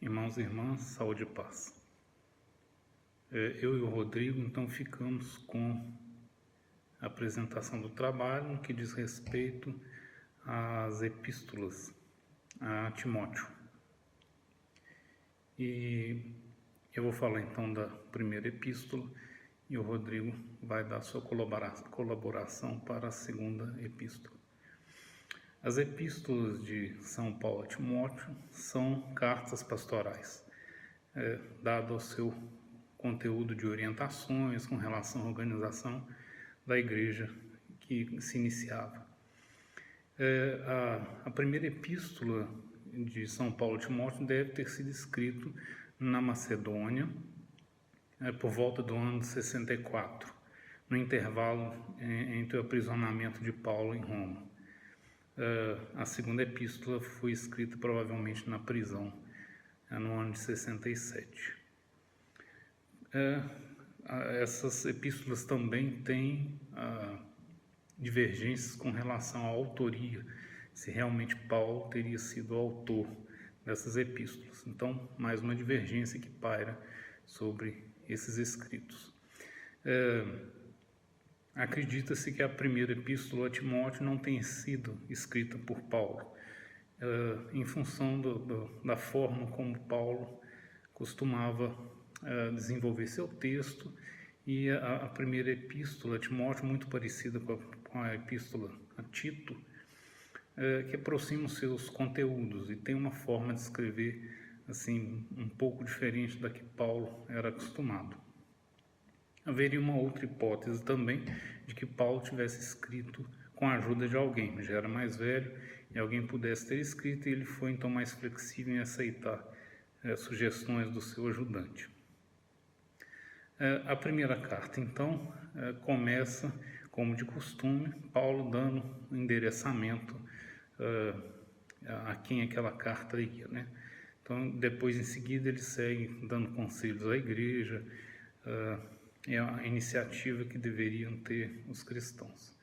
Irmãos e irmãs, saúde e paz. Eu e o Rodrigo, então, ficamos com a apresentação do trabalho no que diz respeito às epístolas a Timóteo. E eu vou falar então da primeira epístola e o Rodrigo vai dar sua colaboração para a segunda epístola. As epístolas de São Paulo a Timóteo são cartas pastorais, dado ao seu conteúdo de orientações com relação à organização da igreja que se iniciava. A primeira epístola de São Paulo a Timóteo deve ter sido escrita na Macedônia, por volta do ano de 64, no intervalo entre o aprisionamento de Paulo em Roma. A segunda epístola foi escrita provavelmente na prisão, no ano de 67. Essas epístolas também têm divergências com relação à autoria, se realmente Paulo teria sido o autor dessas epístolas. Então, mais uma divergência que paira sobre esses escritos. Acredita-se que a primeira epístola a Timóteo não tenha sido escrita por Paulo, em função da forma como Paulo costumava desenvolver seu texto, e a primeira epístola a Timóteo, muito parecida com a epístola a Tito, que aproxima os seus conteúdos e tem uma forma de escrever assim um pouco diferente da que Paulo era acostumado. Haveria uma outra hipótese também de que Paulo tivesse escrito com a ajuda de alguém, já era mais velho e alguém pudesse ter escrito, e ele foi então mais flexível em aceitar sugestões do seu ajudante. A primeira carta, então, começa, como de costume, Paulo dando um endereçamento a quem aquela carta ia, né? Então, depois, em seguida, ele segue dando conselhos à igreja, é a iniciativa que deveriam ter os cristãos.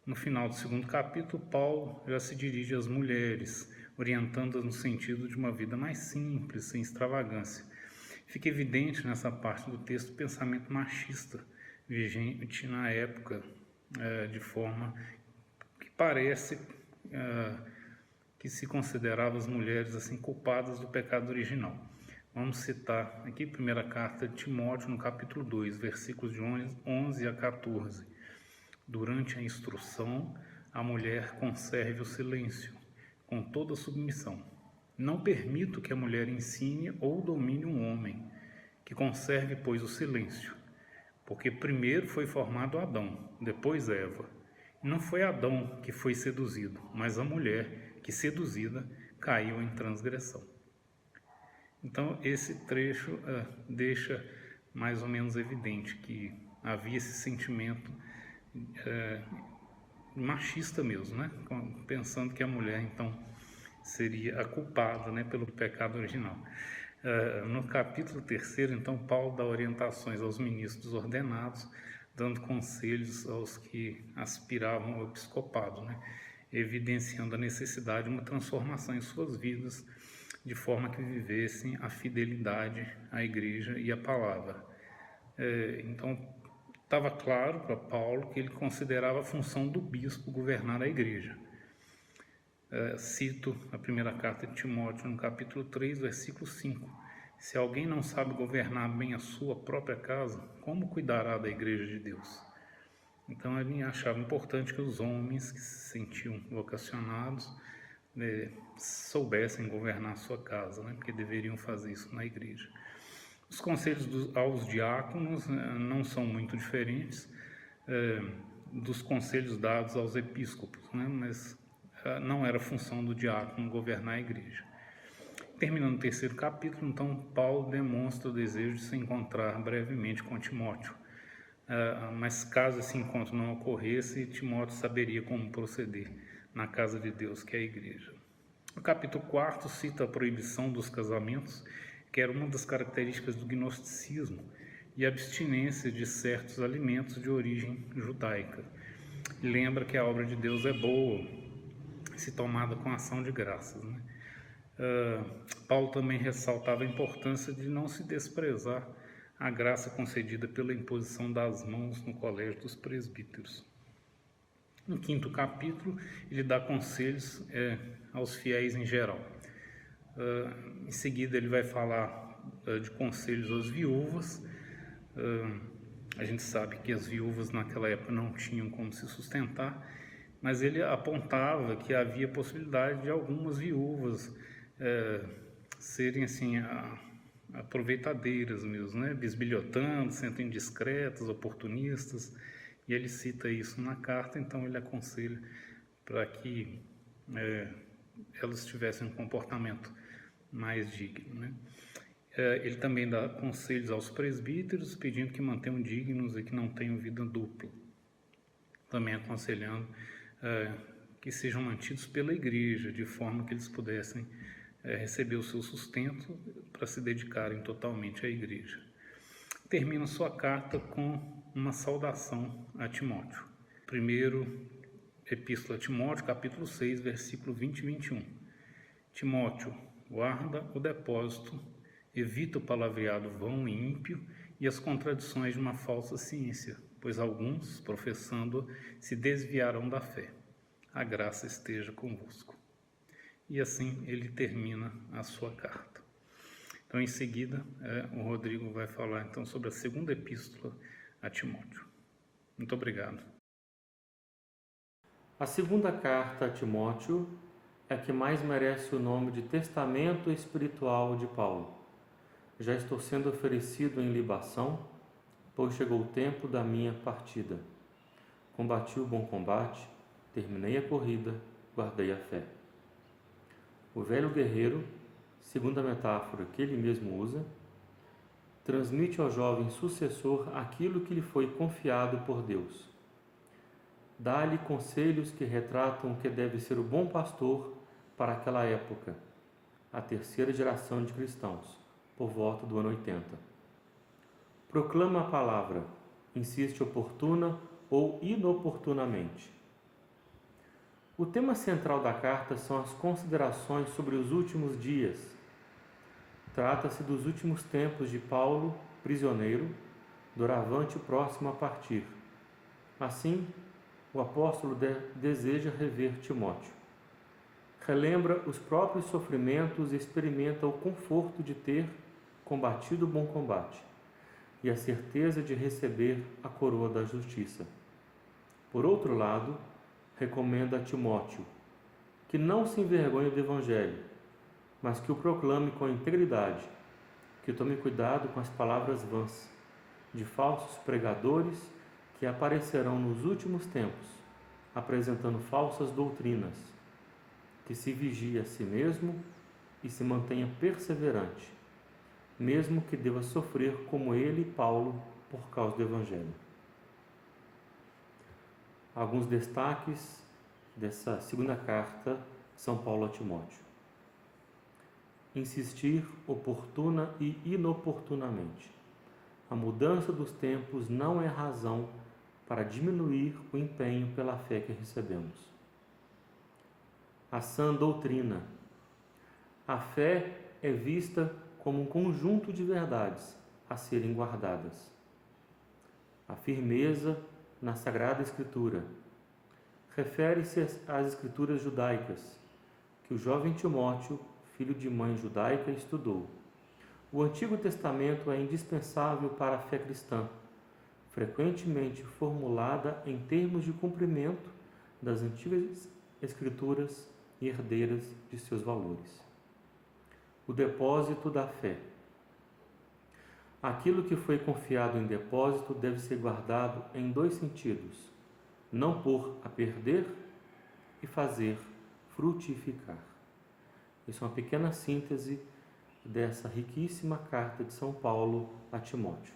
No final do segundo capítulo, Paulo já se dirige às mulheres, orientando-as no sentido de uma vida mais simples, sem extravagância. Fica evidente nessa parte do texto o pensamento machista vigente na época, de forma que parece que se considerava as mulheres assim culpadas do pecado original. Vamos citar aqui a primeira carta de Timóteo, no capítulo 2, versículos de 11 a 14. Durante a instrução, a mulher conserve o silêncio, com toda submissão. Não permito que a mulher ensine ou domine um homem, que conserve, pois, o silêncio. Porque primeiro foi formado Adão, depois Eva. E não foi Adão que foi seduzido, mas a mulher que, seduzida, caiu em transgressão. Então, esse trecho deixa mais ou menos evidente que havia esse sentimento machista mesmo, né? Pensando que a mulher, então, seria a culpada, né, pelo pecado original. No capítulo 3, então, Paulo dá orientações aos ministros ordenados, dando conselhos aos que aspiravam ao episcopado, né? Evidenciando a necessidade de uma transformação em suas vidas, de forma que vivessem a fidelidade à igreja e à palavra. Então, estava claro para Paulo que ele considerava a função do bispo governar a igreja. Cito a primeira carta de Timóteo, no capítulo 3, versículo 5. Se alguém não sabe governar bem a sua própria casa, como cuidará da igreja de Deus? Então, ele achava importante que os homens que se sentiam vocacionados soubessem governar a sua casa, né? Porque deveriam fazer isso na igreja. Os conselhos aos diáconos não são muito diferentes dos conselhos dados aos episcopos, né? Mas não era função do diácono governar a igreja. Terminando o terceiro capítulo, então, Paulo demonstra o desejo de se encontrar brevemente com Timóteo. Mas caso esse encontro não ocorresse, Timóteo saberia como proceder na casa de Deus, que é a igreja. O capítulo 4 cita a proibição dos casamentos, que era uma das características do gnosticismo, e a abstinência de certos alimentos de origem judaica. Lembra que a obra de Deus é boa, se tomada com ação de graças, né? Paulo também ressaltava a importância de não se desprezar a graça concedida pela imposição das mãos no colégio dos presbíteros. No 5º capítulo, ele dá conselhos aos fiéis em geral. Em seguida, ele vai falar de conselhos às viúvas. A gente sabe que as viúvas naquela época não tinham como se sustentar, mas ele apontava que havia possibilidade de algumas viúvas serem assim aproveitadeiras mesmo, né? Bisbilhotando, sendo indiscretas, oportunistas, e ele cita isso na carta. Então ele aconselha para que elas tivessem um comportamento mais digno, né? Ele também dá conselhos aos presbíteros, pedindo que mantenham dignos e que não tenham vida dupla, também aconselhando que sejam mantidos pela igreja, de forma que eles pudessem receber o seu sustento para se dedicarem totalmente à igreja. Termina sua carta com uma saudação a Timóteo. Primeiro, Epístola a Timóteo, capítulo 6, versículo 20 e 21. Timóteo, guarda o depósito, evita o palavreado vão e ímpio e as contradições de uma falsa ciência, pois alguns, professando, se desviarão da fé. A graça esteja convosco. E assim ele termina a sua carta. Então, em seguida, o Rodrigo vai falar então sobre a segunda epístola a Timóteo. Muito obrigado. A segunda carta a Timóteo é a que mais merece o nome de testamento espiritual de Paulo. Já estou sendo oferecido em libação, pois chegou o tempo da minha partida. Combati o bom combate, terminei a corrida, guardei a fé. O velho guerreiro, segundo a metáfora que ele mesmo usa, transmite ao jovem sucessor aquilo que lhe foi confiado por Deus. Dá-lhe conselhos que retratam o que deve ser o bom pastor para aquela época, a terceira geração de cristãos, por volta do ano 80. Proclama a palavra, insiste oportuna ou inoportunamente. O tema central da carta são as considerações sobre os últimos dias. Trata-se dos últimos tempos de Paulo, prisioneiro, doravante próximo a partir. Assim, o apóstolo deseja rever Timóteo. Relembra os próprios sofrimentos e experimenta o conforto de ter combatido o bom combate e a certeza de receber a coroa da justiça. Por outro lado, recomenda a Timóteo que não se envergonhe do Evangelho, mas que o proclame com integridade, que tome cuidado com as palavras vãs de falsos pregadores que aparecerão nos últimos tempos, apresentando falsas doutrinas, que se vigie a si mesmo e se mantenha perseverante, mesmo que deva sofrer como ele e Paulo por causa do Evangelho. Alguns destaques dessa segunda carta de São Paulo a Timóteo. Insistir oportuna e inoportunamente. A mudança dos tempos não é razão para diminuir o empenho pela fé que recebemos. A sã doutrina. A fé é vista como um conjunto de verdades a serem guardadas. A firmeza na Sagrada Escritura. Refere-se às Escrituras judaicas, que o jovem Timóteo, filho de mãe judaica, estudou. O Antigo Testamento é indispensável para a fé cristã, frequentemente formulada em termos de cumprimento das antigas Escrituras e herdeiras de seus valores. O depósito da fé. Aquilo que foi confiado em depósito deve ser guardado em dois sentidos: não pôr a perder e fazer frutificar. Isso é uma pequena síntese dessa riquíssima carta de São Paulo a Timóteo.